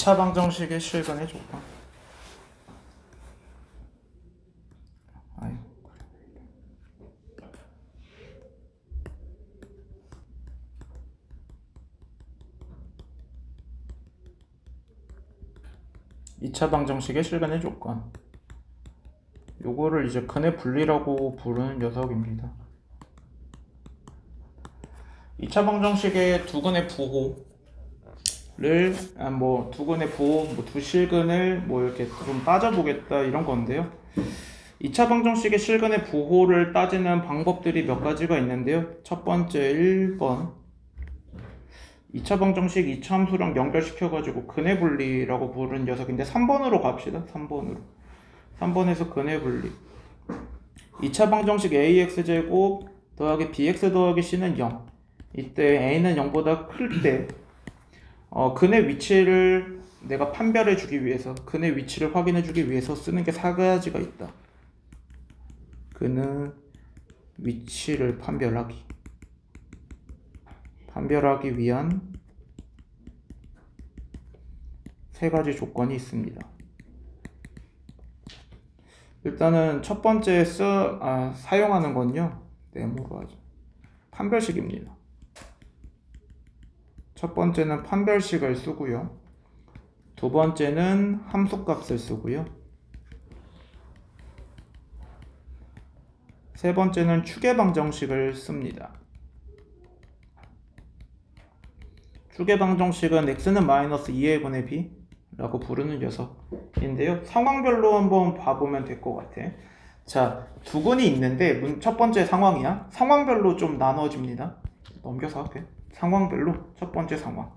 2차 방정식의 실근의 조건. 2차 방정식의 실근의 조건. 요거를 이제 근의 분리라고 부르는 녀석입니다. 2차 방정식의 두근의 부호를 두근의 부호, 두 실근을 이렇게 좀 따져보겠다 이런 건데요. 2차 방정식의 실근의 부호를 따지는 방법들이 몇 가지가 있는데요. 첫 번째 1번 2차 방정식 2차 함수랑 연결시켜가지고 근의 분리라고 부르는 녀석인데 3번으로 갑시다. 3번에서 근의 분리. 2차 방정식 ax제곱 더하기 bx 더하기 c는 0. 이때 a는 0보다 클 때 근의 위치를 내가 판별해 주기 위해서, 근의 위치를 확인해 주기 위해서 쓰는 게 4가지가 있다. 근의 위치를 판별하기 위한 3가지 조건이 있습니다. 일단은 첫 번째 사용하는 건요, 네모로 하죠. 판별식입니다. 첫 번째는 판별식을 쓰고요. 두 번째는 함수값을 쓰고요. 세 번째는 추계 방정식을 씁니다. 추계 방정식은 x는 마이너스 2a분의 b 라고 부르는 녀석인데요. 상황별로 한번 봐보면 될 것 같아. 자, 두근이 있는데 첫 번째 상황이야. 상황별로 좀 나눠집니다. 넘겨서 할게. 상황별로 첫 번째 상황.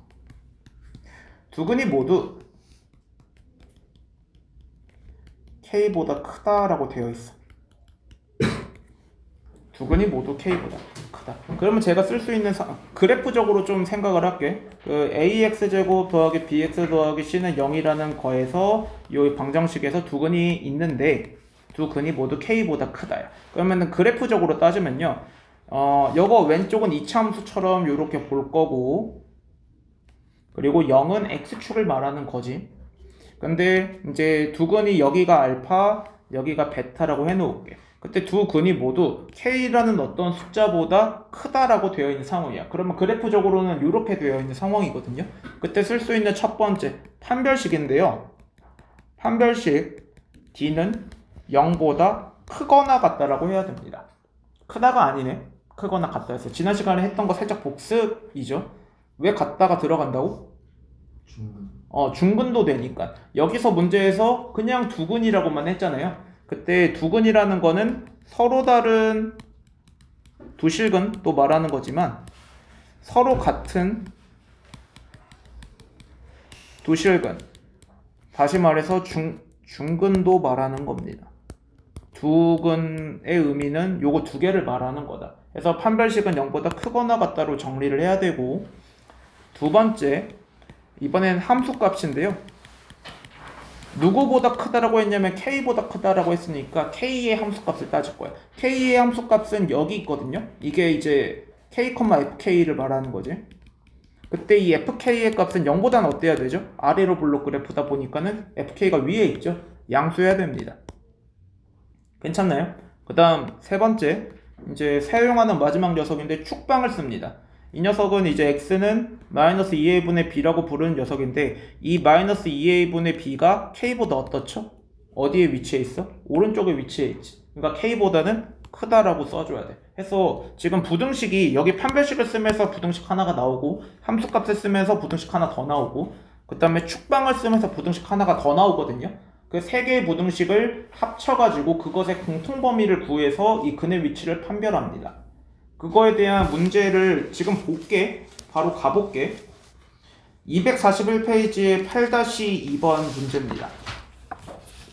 두근이 모두 k보다 크다라고 되어 있어. 두근이 모두 k보다 크다. 그러면 제가 쓸 수 있는 그래프적으로 좀 생각을 할게. ax제곱 더하기 bx 더하기 c는 0이라는 거에서 이 방정식에서 두근이 있는데 두 근이 모두 k보다 크다야. 그러면은 그래프적으로 따지면요, 요거 왼쪽은 이차함수처럼 이렇게 볼 거고, 그리고 0은 x축을 말하는 거지. 근데 이제 두 근이 여기가 알파, 여기가 베타라고 해놓을게. 그때 두 근이 모두 k라는 어떤 숫자보다 크다라고 되어 있는 상황이야. 그러면 그래프적으로는 이렇게 되어 있는 상황이거든요. 그때 쓸 수 있는 첫 번째 판별식인데요. 판별식 d는 0보다 크거나 같다라고 해야 됩니다. 크다가 아니네. 크거나 같다 해서 지난 시간에 했던 거 살짝 복습이죠. 왜 같다가 들어간다고? 중근도 되니까. 여기서 문제에서 그냥 두근이라고만 했잖아요. 그때 두근이라는 거는 서로 다른 두 실근 또 말하는 거지만 서로 같은 두 실근, 다시 말해서 중근도 말하는 겁니다. 두근의 의미는 요거 두 개를 말하는 거다. 그래서 판별식은 0보다 크거나 같다로 정리를 해야 되고, 두 번째, 이번엔 함수값인데요. 누구보다 크다라고 했냐면 k보다 크다라고 했으니까 k의 함수값을 따질 거야. k의 함수값은 여기 있거든요. 이게 이제 k, fk를 말하는 거지. 그때 이 fk의 값은 0보다는 어때야 되죠? 아래로 블록 그래프다 보니까는 fk가 위에 있죠. 양수해야 됩니다. 괜찮나요? 그 다음 세 번째, 이제 사용하는 마지막 녀석인데 축방을 씁니다. 이 녀석은 이제 x는 마이너스 2a분의 b라고 부르는 녀석인데, 이 마이너스 2a분의 b가 k보다 어떻죠? 어디에 위치해 있어? 오른쪽에 위치해 있지. 그러니까 k보다는 크다라고 써줘야 돼. 해서 지금 부등식이 여기 판별식을 쓰면서 부등식 하나가 나오고, 함수값을 쓰면서 부등식 하나 더 나오고, 그 다음에 축방을 쓰면서 부등식 하나가 더 나오거든요. 그 세 개의 부등식을 합쳐가지고 그것의 공통범위를 구해서 이 근의 위치를 판별합니다. 그거에 대한 문제를 지금 볼게. 바로 가볼게. 241페이지의 8-2번 문제입니다.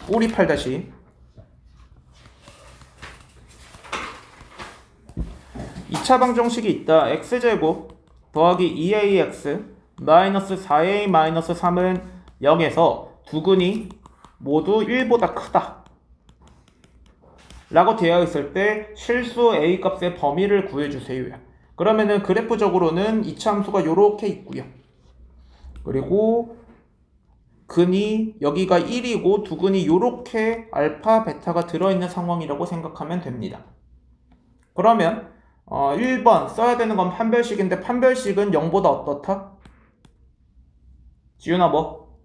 꼬리 8-2. 2차 방정식이 있다. x제곱 더하기 2ax 마이너스 4a 마이너스 3은 0에서 두 근이 모두 1보다 크다 라고 되어 있을 때 실수 a 값의 범위를 구해주세요. 그러면은 그래프적으로는 이차 함수가 요렇게 있고요. 그리고 근이 여기가 1이고 두 근이 요렇게 알파, 베타가 들어있는 상황이라고 생각하면 됩니다. 그러면 1번 써야 되는 건 판별식인데 판별식은 0보다 어떻다? 지윤아 뭐?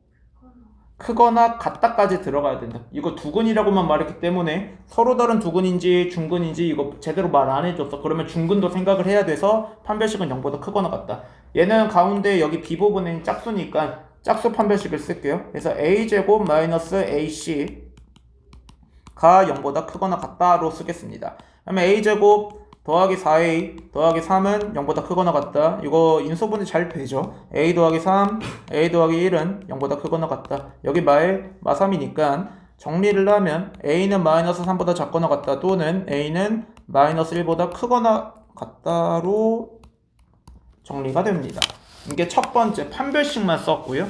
크거나 같다까지 들어가야 된다. 이거 두근이라고만 말했기 때문에 서로 다른 두근인지 중근인지 이거 제대로 말 안 해줬어. 그러면 중근도 생각을 해야 돼서 판별식은 0보다 크거나 같다. 얘는 가운데 여기 B 부분은 짝수니까 짝수 판별식을 쓸게요. 그래서 A제곱 마이너스 AC가 0보다 크거나 같다로 쓰겠습니다. 그러면 A제곱 더하기 4A 더하기 3은 0보다 크거나 같다. 이거 인수분해 잘 되죠. A 더하기 3, A 더하기 1은 0보다 크거나 같다. 여기 마3이니까 정리를 하면 A는 마이너스 3보다 작거나 같다. 또는 A는 마이너스 1보다 크거나 같다로 정리가 됩니다. 이게 첫 번째 판별식만 썼고요.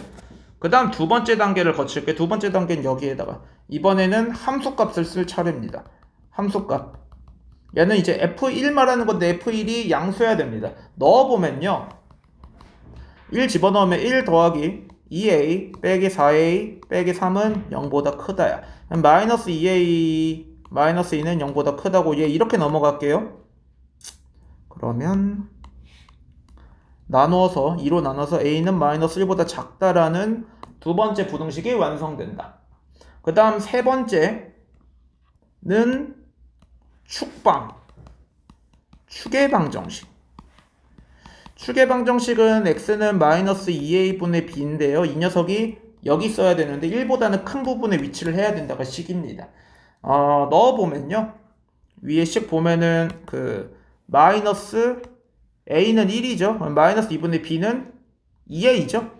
그 다음 두 번째 단계를 거칠게. 두 번째 단계는 여기에다가 이번에는 함수값을 쓸 차례입니다. 함수값. 얘는 이제 F1 말하는 건데 F1이 양수여야 됩니다. 넣어보면요. 1 집어넣으면 1 더하기 2A 빼기 4A 빼기 3은 0보다 크다야. 마이너스 2A 마이너스 2는 0보다 크다고 얘 이렇게 넘어갈게요. 그러면 나누어서 2로 나눠서 A는 마이너스 1보다 작다라는 두 번째 부등식이 완성된다. 그 다음 세 번째는 축의방정식. 축의방정식은 x는 마이너스 2a분의 b인데요. 이 녀석이 여기 써야 되는데 1보다는 큰 부분에 위치를 해야 된다가 식입니다. 넣어보면요. 위에 식 보면은 그 마이너스 a는 1이죠. 마이너스 2분의 b는 2a죠.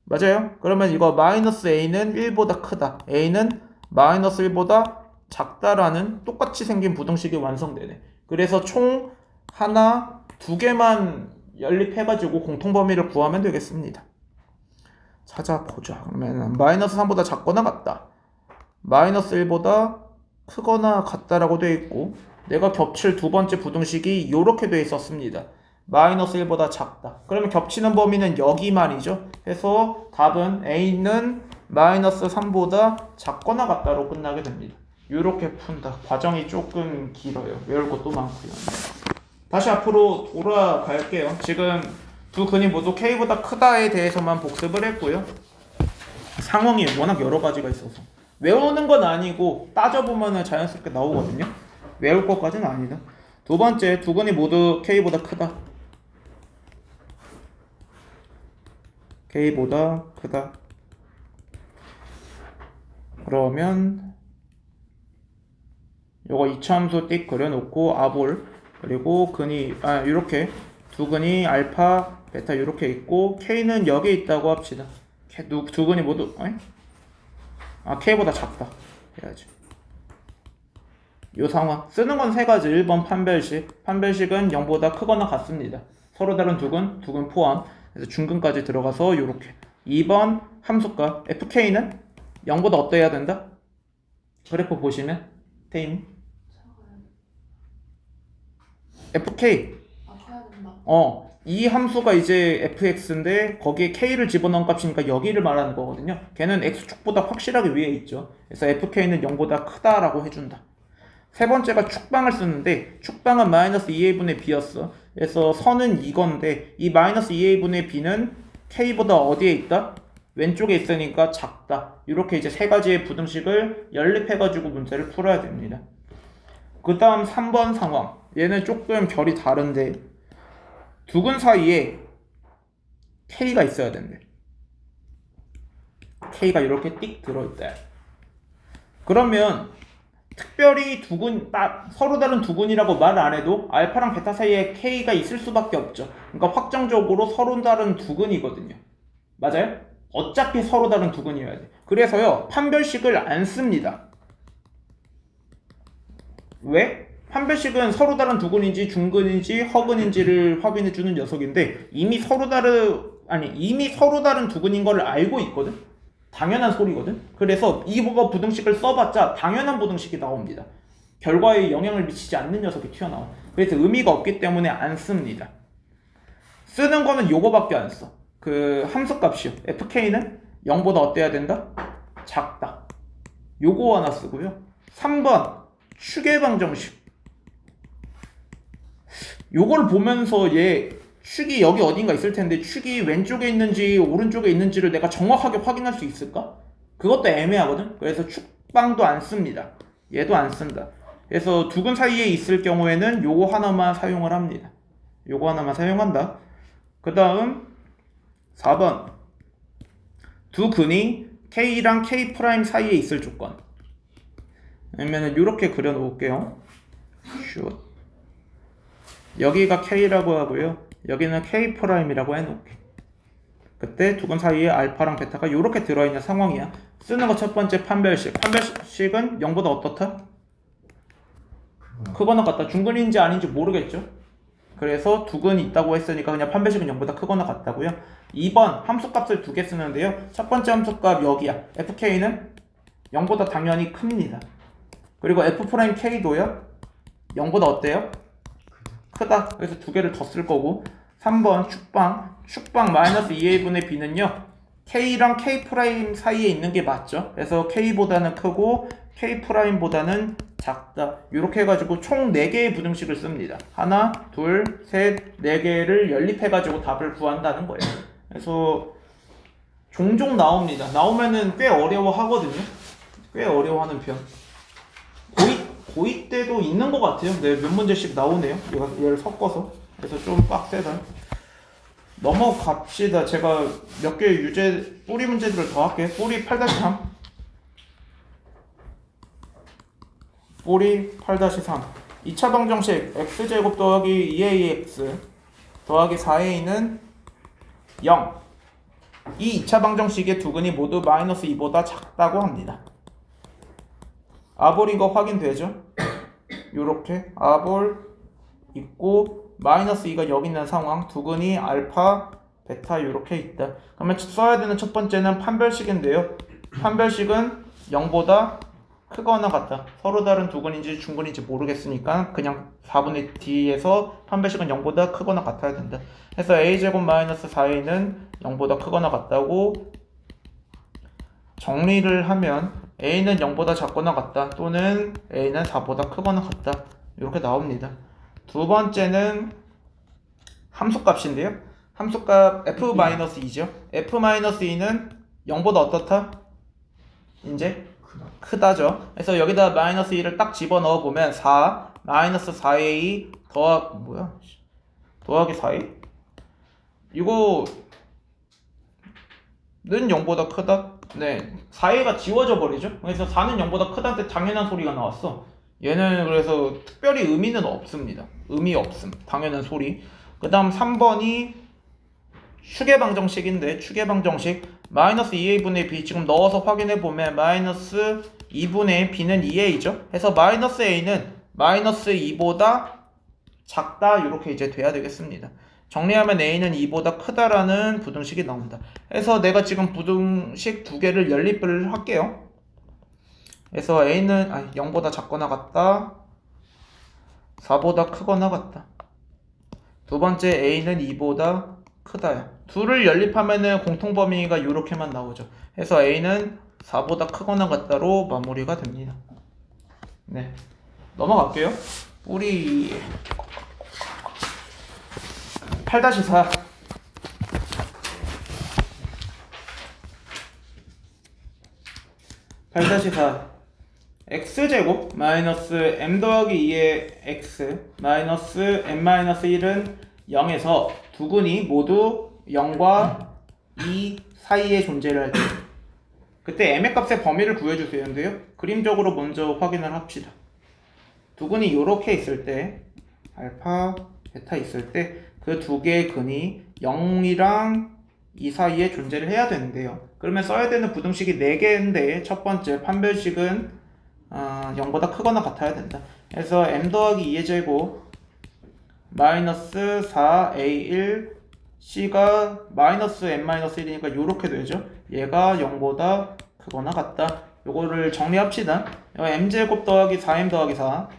맞아요. 그러면 이거 마이너스 a는 1보다 크다. a는 마이너스 1보다 작다라는 똑같이 생긴 부등식이 완성되네. 그래서 총 하나, 두 개만 연립해가지고 공통범위를 구하면 되겠습니다. 찾아보자. 그러면 마이너스 3보다 작거나 같다. 마이너스 1보다 크거나 같다라고 되어 있고 내가 겹칠 두 번째 부등식이 이렇게 되어 있었습니다. 마이너스 1보다 작다. 그러면 겹치는 범위는 여기만이죠. 해서 답은 A는 마이너스 3보다 작거나 같다로 끝나게 됩니다. 이렇게 푼다. 과정이 조금 길어요. 외울 것도 많고요. 다시 앞으로 돌아갈게요. 지금 두 근이 모두 K보다 크다에 대해서만 복습을 했고요. 상황이 워낙 여러 가지가 있어서 외우는 건 아니고 따져보면 자연스럽게 나오거든요. 외울 것까지는 아니다. 두 번째, 두 근이 모두 K보다 크다. K보다 크다. 그러면 요거 이차함수 띡 그려놓고 아볼 그리고 근이 이렇게 두 근이 알파 베타 이렇게 있고 K는 여기 있다고 합시다. 두 근이 모두 K보다 작다 해야지. 요 상황 쓰는 건 세 가지. 1번 판별식은 0보다 크거나 같습니다. 서로 다른 두 근 포함. 그래서 중근까지 들어가서 요렇게. 2번 함수값 FK는 0보다 어때야 된다? 그래프 보시면 테임 FK 이 함수가 이제 fx인데 거기에 k를 집어넣은 값이니까 여기를 말하는 거거든요. 걔는 x축보다 확실하게 위에 있죠. 그래서 fk는 0보다 크다라고 해준다. 세 번째가 축방을 쓰는데 축방은 마이너스 2a분의 b였어. 그래서 선은 이건데 이 마이너스 2a분의 b는 k보다 어디에 있다? 왼쪽에 있으니까 작다. 이렇게 이제 세 가지의 부등식을 연립해가지고 문제를 풀어야 됩니다. 그 다음 3번 상황. 얘는 조금 결이 다른데 두 근 사이에 K가 있어야 된대. K가 이렇게 띡 들어있다. 그러면 특별히 서로 다른 두 근이라고 말 안 해도 알파랑 베타 사이에 K가 있을 수밖에 없죠. 그러니까 확정적으로 서로 다른 두 근이거든요. 맞아요? 어차피 서로 다른 두 근이어야 돼. 그래서요, 판별식을 안 씁니다. 왜? 판별식은 서로 다른 두근인지 중근인지 허근인지를 확인해주는 녀석인데 이미 서로 다른 두근인 걸 알고 있거든. 당연한 소리거든. 그래서 이거 부등식을 써봤자 당연한 부등식이 나옵니다. 결과에 영향을 미치지 않는 녀석이 튀어나와. 그래서 의미가 없기 때문에 안 씁니다. 쓰는 거는 요거밖에 안 써. 그 함수값이요. FK는 0보다 어때야 된다? 작다. 요거 하나 쓰고요. 3번 축의 방정식. 요걸 보면서 얘 축이 여기 어딘가 있을 텐데 축이 왼쪽에 있는지 오른쪽에 있는지를 내가 정확하게 확인할 수 있을까? 그것도 애매하거든. 그래서 축방도 안 씁니다. 얘도 안 쓴다. 그래서 두근 사이에 있을 경우에는 요거 하나만 사용을 합니다. 요거 하나만 사용한다. 그 다음 4번 두 근이 K랑 K' 사이에 있을 조건. 그러면은 이렇게 그려 놓을게요. 슛. 여기가 K라고 하고요. 여기는 K'이라고 해놓을게. 그때 두근 사이에 알파랑 베타가 이렇게 들어있는 상황이야. 쓰는 거 첫 번째 판별식. 판별식은 0보다 어떻다? 크거나 같다. 중근인지 아닌지 모르겠죠. 그래서 두근이 있다고 했으니까 그냥 판별식은 0보다 크거나 같다고요. 2번 함수값을 두 개 쓰는데요. 첫 번째 함수값 여기야. fk는 0보다 당연히 큽니다. 그리고 f'k도요. 0보다 어때요? 크다. 그래서 두 개를 더 쓸 거고. 3번 축방 마이너스 2a분의 b는요. k랑 k' 사이에 있는 게 맞죠. 그래서 k보다는 크고 k'보다는 작다. 이렇게 해가지고 총 4개의 부등식을 씁니다. 하나, 둘, 셋, 4개를 연립해가지고 답을 구한다는 거예요. 그래서 종종 나옵니다. 나오면은 꽤 어려워하거든요. 꽤 어려워하는 편. 고2 때도 있는 것 같아요. 네, 몇 문제씩 나오네요. 얘를 섞어서. 그래서 좀 빡세다. 넘어갑시다. 제가 몇 개의 유제 뿌리 문제들을 더 할게요. 뿌리 8-3. 뿌리 8-3. 2차 방정식 x제곱 더하기 2ax 더하기 4a는 0. 이 2차 방정식의 두근이 모두 마이너스 2보다 작다고 합니다. 아볼인 거 확인되죠? 요렇게 아볼 있고 마이너스 2가 여기 있는 상황. 두근이 알파, 베타 요렇게 있다. 그러면 써야 되는 첫 번째는 판별식인데요. 판별식은 0보다 크거나 같다. 서로 다른 두근인지 중근인지 모르겠으니까 그냥 4분의 D에서 판별식은 0보다 크거나 같아야 된다. 그래서 A제곱 마이너스 4A는 0보다 크거나 같다고 정리를 하면 A는 0보다 작거나 같다. 또는 A는 4보다 크거나 같다. 이렇게 나옵니다. 두 번째는 함수값인데요. 함수값 F-2죠. F-2는 0보다 어떻다? 이제 크다죠. 그래서 여기다 마이너스 2를 딱 집어넣어 보면 4 마이너스 4a 더하기 4a 이거는 0보다 크다. 네, 4a가 지워져 버리죠. 그래서 4는 0보다 크다한테 당연한 소리가 나왔어. 얘는 그래서 특별히 의미는 없습니다. 의미 없음. 당연한 소리. 그 다음 3번이 축의 방정식인데 축의 방정식 마이너스 2a분의 b 지금 넣어서 확인해보면 마이너스 2분의 b는 2a죠. 해서 마이너스 a는 마이너스 2보다 작다 이렇게 이제 돼야 되겠습니다. 정리하면 a는 2보다 크다라는 부등식이 나옵니다. 해서 내가 지금 부등식 두 개를 연립을 할게요. 그래서 a는 0보다 작거나 같다. 4보다 크거나 같다. 두 번째 a는 2보다 크다야. 둘을 연립하면은 공통범위가 이렇게만 나오죠. 해서 a는 4보다 크거나 같다로 마무리가 됩니다. 네, 넘어갈게요. 우리 8-4 8-4 x제곱 마이너스 m 더하기 2의 x 마이너스 m-1은 0에서 두근이 모두 0과 2 사이에 존재를 할 때 그때 m의 값의 범위를 구해주세요인데요. 그림적으로 먼저 확인을 합시다. 두근이 이렇게 있을 때 알파, 베타 있을 때 그 두 개의 근이 0이랑 2 사이에 존재를 해야 되는데요. 그러면 써야 되는 부등식이 4개인데 첫 번째 판별식은 0보다 크거나 같아야 된다. 그래서 m 더하기 2의 제곱 마이너스 4a1 c가 마이너스 m-1이니까 요렇게 되죠. 얘가 0보다 크거나 같다. 요거를 정리합시다. m제곱 더하기 4m 더하기 4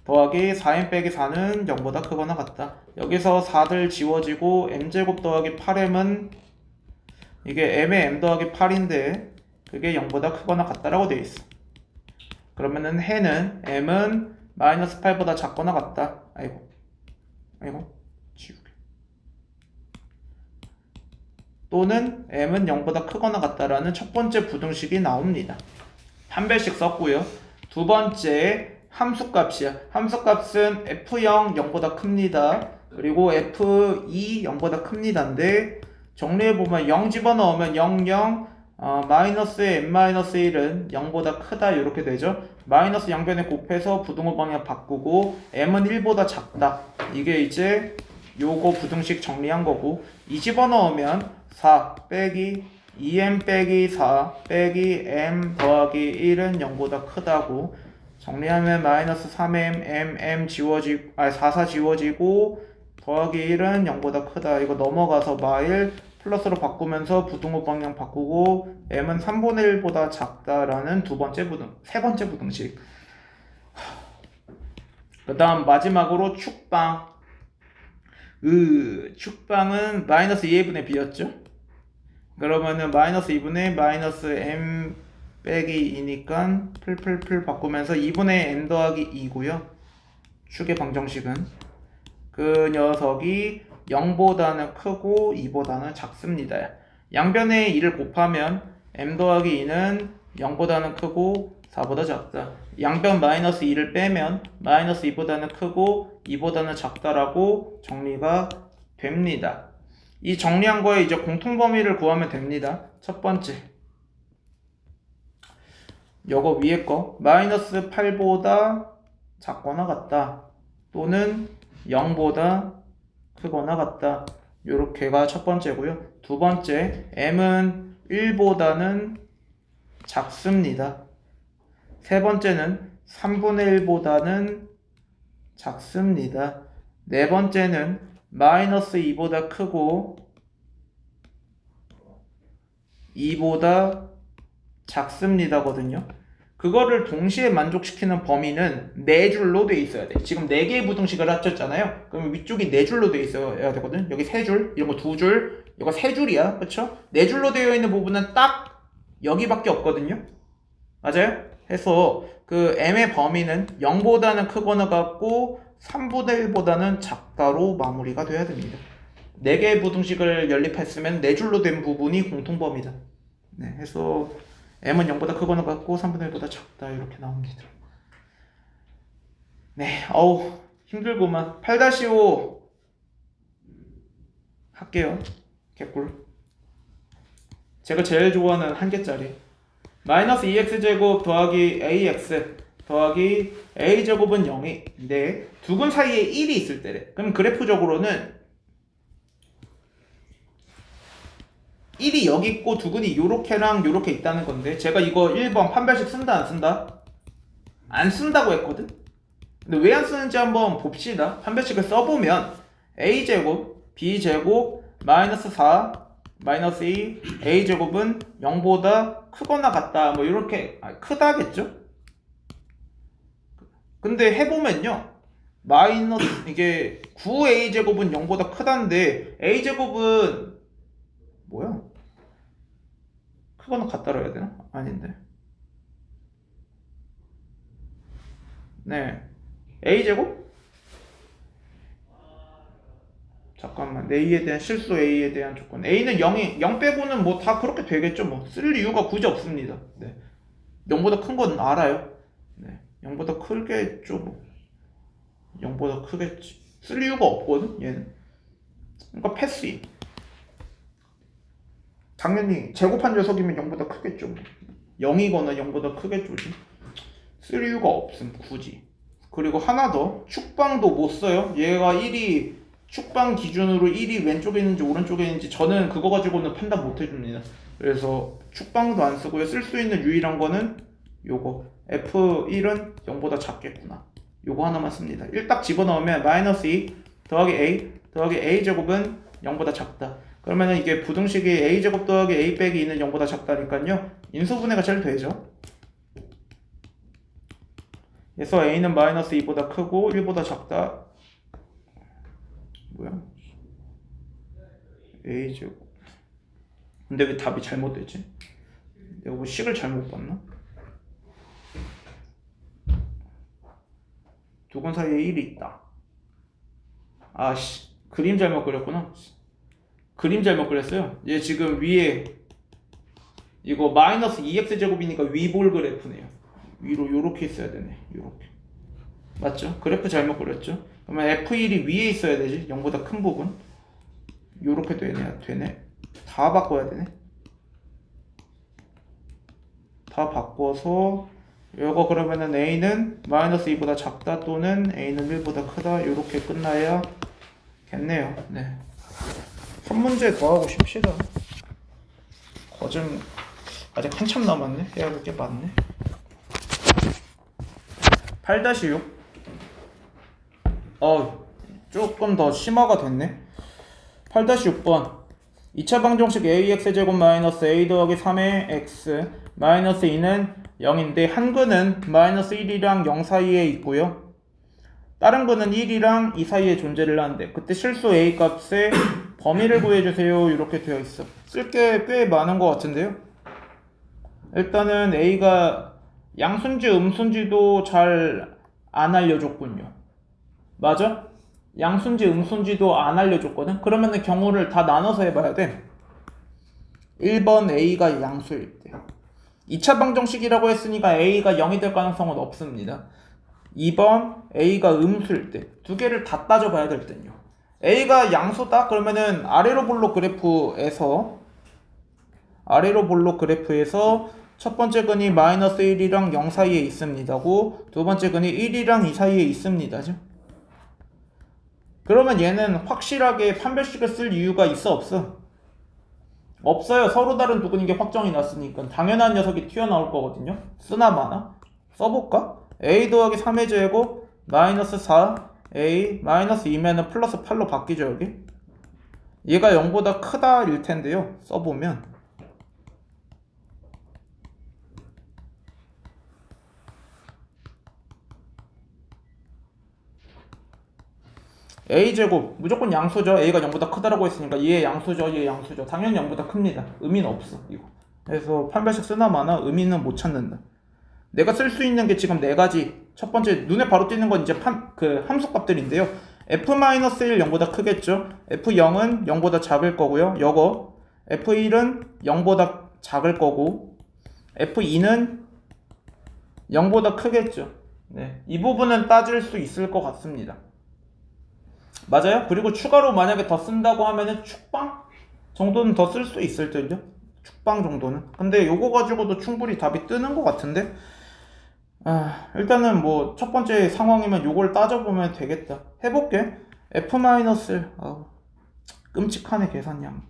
더하기 4m 빼기 4는 0보다 크거나 같다. 여기서 4들 지워지고 m제곱 더하기 8m은 이게 m의 m 더하기 8인데 그게 0보다 크거나 같다라고 되어 있어. 그러면은 해는 m은 마이너스 8보다 작거나 같다. 아이고 지우개. 또는 m은 0보다 크거나 같다라는 첫 번째 부등식이 나옵니다. 한 배씩 썼고요. 두 번째 함수값이야. 함수값은 f0 0보다 큽니다. 그리고 f2 0보다 큽니다인데 정리해보면 0 집어넣으면 0 0 마이너스 n-1은 0보다 크다 이렇게 되죠. 마이너스 양변에 곱해서 부등호 방향 바꾸고 m은 1보다 작다. 이게 이제 요거 부등식 정리한 거고 2 집어넣으면 4 빼기 2m 빼기 4 빼기 m 더하기 1은 0보다 크다고 정리하면 마이너스 3m m 지워지고 4 지워지고 더하기 1은 0보다 크다. 이거 넘어가서 마일 플러스로 바꾸면서 부등호 방향 바꾸고 m은 3분의 1보다 작다라는 세 번째 부등식. 그 다음 마지막으로 축방. 축방은 마이너스 2분의 b였죠. 그러면은 마이너스 2분의 마이너스 m 빼기 2니까 풀 바꾸면서 2분의 n 더하기 2고요. 축의 방정식은 그 녀석이 0보다는 크고 2보다는 작습니다. 양변에 2를 곱하면 m 더하기 2는 0보다는 크고 4보다 작다. 양변 마이너스 2를 빼면 마이너스 2보다는 크고 2보다는 작다라고 정리가 됩니다. 이 정리한 거에 이제 공통범위를 구하면 됩니다. 첫 번째 요거 위에 거 마이너스 8보다 작거나 같다 또는 0보다 크거나 같다. 요렇게가 첫 번째고요. 두 번째 m은 1보다는 작습니다. 세 번째는 3분의 1보다는 작습니다. 네 번째는 마이너스 2보다 크고 2보다 작습니다거든요. 그거를 동시에 만족시키는 범위는 4줄로 돼 있어야 돼. 지금 4개의 부등식을 합쳤잖아요. 그럼 위쪽이 4줄로 돼 있어야 되거든. 여기 3줄, 이런 거 2줄, 이거 3줄이야. 그쵸? 4줄로 되어 있는 부분은 딱 여기밖에 없거든요. 맞아요? 해서 그 m의 범위는 0보다는 크거나 같고 3분의 1보다는 작다로 마무리가 돼야 됩니다. 4개의 부등식을 연립했으면 4줄로 된 부분이 공통범위다. 네, 해서 m은 0보다 크거나 같고 3분의 1보다 작다 이렇게 나옵니다. 네, 힘들구만. 8-5 할게요. 개꿀. 제가 제일 좋아하는 한 개짜리. 마이너스 2x제곱 더하기 ax 더하기 a제곱은 0인데 두근 사이에 1이 있을 때래. 그럼 그래프적으로는 1이 여기 있고 두근이 요렇게랑 요렇게 있다는 건데 제가 이거 1번 판별식 쓴다 안 쓴다? 안 쓴다고 했거든? 근데 왜 안 쓰는지 한번 봅시다. 판별식을 써보면 a제곱 b제곱 마이너스 4 마이너스 2 a제곱은 0보다 크거나 같다 뭐 이렇게 크다겠죠? 근데 해보면요 마이너스 이게 9a제곱은 0보다 크다는데 a제곱은 뭐야? 크거나 같다로 해야 되나? 아닌데. 네. a제곱? 잠깐만. a에 대한 실수 a에 대한 조건. a는 0 빼고는 뭐 다 그렇게 되겠죠. 뭐 쓸 이유가 굳이 없습니다. 네. 0보다 큰 건 알아요. 네. 0보다 크겠죠. 뭐. 0보다 크겠지. 쓸 이유가 없거든. 얘는. 그러니까 패스. 당연히 제곱한 녀석이면 0보다 크겠죠. 0이거나 0보다 크겠죠. 쓸 이유가 없음 굳이. 그리고 하나 더 축방도 못 써요. 얘가 1이 축방 기준으로 1이 왼쪽에 있는지 오른쪽에 있는지 저는 그거 가지고는 판단 못 해줍니다. 그래서 축방도 안 쓰고요. 쓸 수 있는 유일한 거는 요거 F1은 0보다 작겠구나. 요거 하나만 씁니다. 1 딱 집어넣으면 마이너스 2 더하기 a제곱은 0보다 작다. 그러면은 이게 부등식이 a제곱 더하기 a 빼기 2는 0보다 작다니까요. 인수분해가 잘 되죠. 그래서 a는 마이너스 2보다 크고 1보다 작다. 뭐야? a제곱. 근데 왜 답이 잘못되지? 내가 뭐 식을 잘못 봤나? 두근 사이에 1이 있다. 아씨, 그림 잘못 그렸구나. 그림 잘못 그렸어요. 얘 지금 위에 이거 마이너스 2x제곱이니까 위볼 그래프네요. 위로 요렇게 있어야 되네. 요렇게. 맞죠? 그래프 잘못 그렸죠? 그러면 F1이 위에 있어야 되지. 0보다 큰 부분. 요렇게 되네. 다 바꿔야 되네. 다 바꿔서 요거 그러면은 A는 마이너스 2보다 작다 또는 A는 1보다 크다 요렇게 끝나야겠네요. 네. 한 문제 더 하고 싶시다. 거좀 아직 한참 남았네. 해야 할 게 많네. 8-6. 조금 더 심화가 됐네. 8-6번. 2차 방정식 ax제곱 마이너스 a 더하기 3의 x 마이너스 2는 0인데 한 근은 마이너스 1이랑 0 사이에 있고요. 다른 근은 1이랑 2 사이에 존재를 하는데 그때 실수 a 값의 범위를 구해주세요. 이렇게 되어 있어. 쓸 게 꽤 많은 것 같은데요. 일단은 a가 양수인지 음수인지도 잘 안 알려줬군요. 맞아? 양수인지 음수인지도 안 알려줬거든? 그러면은 경우를 다 나눠서 해봐야 돼. 1번 A가 양수일 때 2차 방정식이라고 했으니까 A가 0이 될 가능성은 없습니다. 2번 A가 음수일 때 두 개를 다 따져봐야 될 때요. A가 양수다? 그러면은 아래로 볼록 그래프에서 첫 번째 근이 마이너스 1이랑 0 사이에 있습니다고 두 번째 근이 1이랑 2 사이에 있습니다죠. 그러면 얘는 확실하게 판별식을 쓸 이유가 있어 없어? 없어요. 서로 다른 두근인 게 확정이 났으니까 당연한 녀석이 튀어나올 거거든요. 쓰나 마나? 써볼까? a 더하기 3의 제곱 마이너스 4a 마이너스 2면은 플러스 8로 바뀌죠 여기? 얘가 0보다 크다 일 텐데요. 써보면 a제곱 무조건 양수죠. a가 0보다 크다라고 했으니까 얘 양수죠. 당연히 0보다 큽니다. 의미는 없어 이거. 그래서 판별식 쓰나 마나 의미는 못 찾는다. 내가 쓸 수 있는 게 지금 네 가지. 첫 번째 눈에 바로 띄는 건 이제 함수값들인데요. f-1 0보다 크겠죠. f0은 0보다 작을 거고요. 요거 f1은 0보다 작을 거고 f2는 0보다 크겠죠. 네, 이 부분은 따질 수 있을 것 같습니다. 맞아요? 그리고 추가로 만약에 더 쓴다고 하면은 축방 정도는 더 쓸 수 있을 듯요. 축방 정도는. 근데 요거 가지고도 충분히 답이 뜨는 것 같은데. 일단은 뭐 첫 번째 상황이면 요걸 따져보면 되겠다. 해볼게. f 끔찍하네 계산량.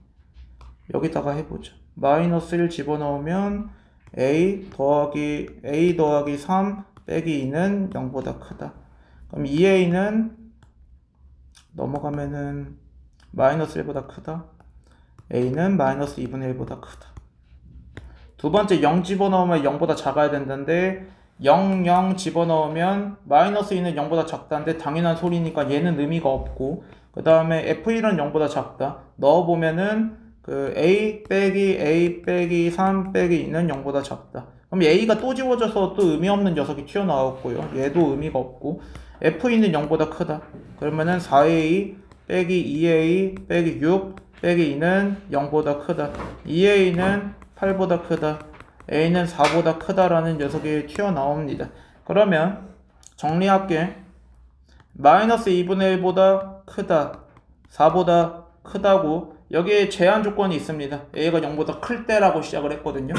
여기다가 해보자. 마이너스 1 집어넣으면 a 더하기 3 빼기 2는 0보다 크다. 그럼 2a는 넘어가면은 마이너스 1보다 크다. a는 마이너스 2분의 1보다 크다. 두 번째 0 집어넣으면 0보다 작아야 된다는데 0 집어넣으면 마이너스 2는 0보다 작다는데 당연한 소리니까 얘는 의미가 없고 그 다음에 f1은 0보다 작다. 넣어보면은 a 빼기 3 빼기 2는 0보다 작다. 그럼 a가 또 지워져서 또 의미 없는 녀석이 튀어나왔고요. 얘도 의미가 없고 f2는 0보다 크다. 그러면은 4a 빼기 2a 빼기 6 빼기 2는 0보다 크다. 2a는 8보다 크다. a는 4보다 크다라는 녀석이 튀어나옵니다. 그러면 정리할게. 마이너스 2분의 1보다 크다. 4보다 크다고 여기에 제한 조건이 있습니다. a가 0보다 클 때라고 시작을 했거든요.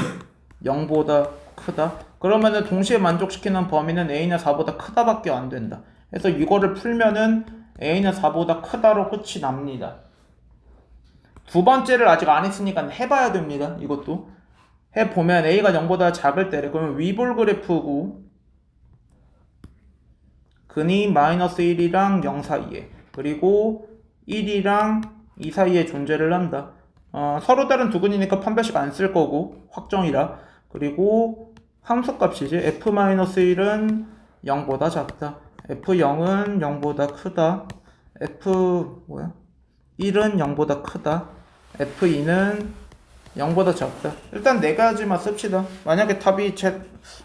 0보다 크다. 그러면은 동시에 만족시키는 범위는 a는 4보다 크다밖에 안 된다. 그래서 이거를 풀면은 a는 4보다 크다로 끝이 납니다. 두 번째를 아직 안 했으니까 해봐야 됩니다. 이것도 해보면 a가 0보다 작을 때래. 그러면 위볼 그래프고 근이 마이너스 1이랑 0 사이에 그리고 1이랑 2 사이에 존재를 한다. 서로 다른 두 근이니까 판별식 안 쓸 거고 확정이라. 그리고 함수값이지. f-1은 0보다 작다. f0은 0보다 크다. f1은 0보다 크다. f2는 0보다 작다. 일단 네 가지만 씁시다. 만약에 답이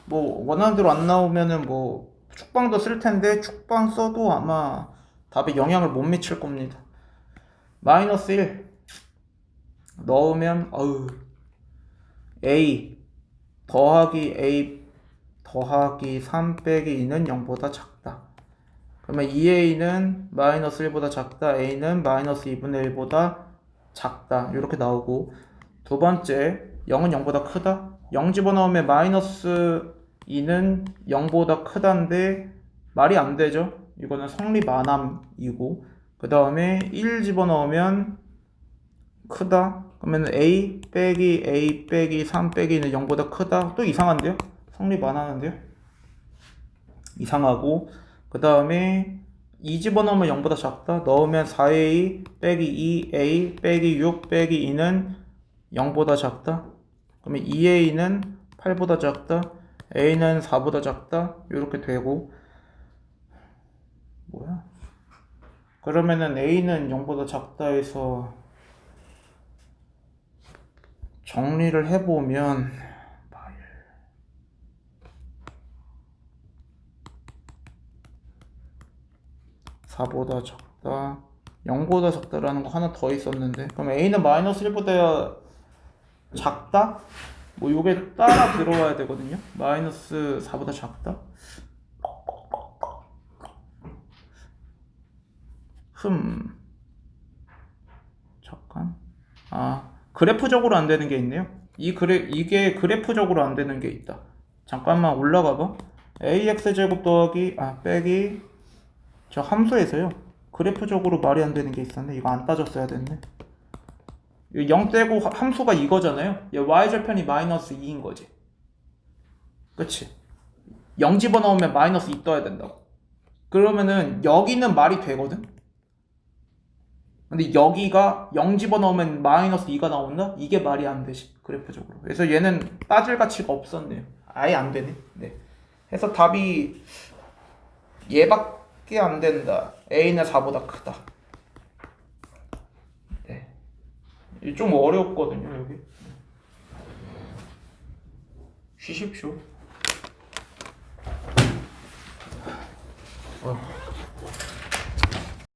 뭐 원하는 대로 안 나오면은 뭐 축방도 쓸 텐데 축방 써도 아마 답에 영향을 못 미칠 겁니다. 마이너스 1 넣으면 a 더하기 3 빼기 2는 0보다 작다. 그러면 2a는 마이너스 1보다 작다. a는 마이너스 2분의 1보다 작다. 이렇게 나오고, 두 번째 0은 0보다 크다. 0 집어넣으면 마이너스 2는 0보다 크다인데 말이 안 되죠. 이거는 성립 안 함이고, 그 다음에 1 집어넣으면 크다. 그러면 a 빼기 3 빼기는 0보다 크다. 또 이상한데요? 성립 안 하는데요? 이상하고, 그 다음에 2 집어넣으면 0보다 작다. 넣으면 4a 빼기 2a 빼기 6 빼기 2는 0보다 작다. 그러면 2a는 8보다 작다. a는 4보다 작다. 이렇게 되고, 뭐야? 그러면은 a는 0보다 작다 해서 정리를 해보면 4보다 작다, 0보다 작다라는 거 하나 더 있었는데, 그럼 a는 마이너스 1보다 작다? 뭐 요게 따라 들어와야 되거든요. 마이너스 4보다 작다? 잠깐. 그래프적으로 안 되는 게 있네요. 이게 그래프적으로 안 되는 게 있다. 잠깐만 올라가 봐. ax제곱 더하기 빼기 저 함수에서요. 그래프적으로 말이 안 되는 게 있었네. 이거 안 따졌어야 됐네. 0 떼고 함수가 이거잖아요. y절편이 마이너스 2인 거지. 그치? 0 집어넣으면 마이너스 2 떠야 된다고. 그러면은 여기는 말이 되거든? 근데 여기가 0 집어넣으면 마이너스 2가 나온다? 이게 말이 안 되지, 그래프적으로. 그래서 얘는 따질 가치가 없었네요. 아예 안 되네. 네. 그래서 답이 얘밖에 안 된다. a는 4보다 크다. 네. 좀 어렵거든요, 여기. 쉬십시오.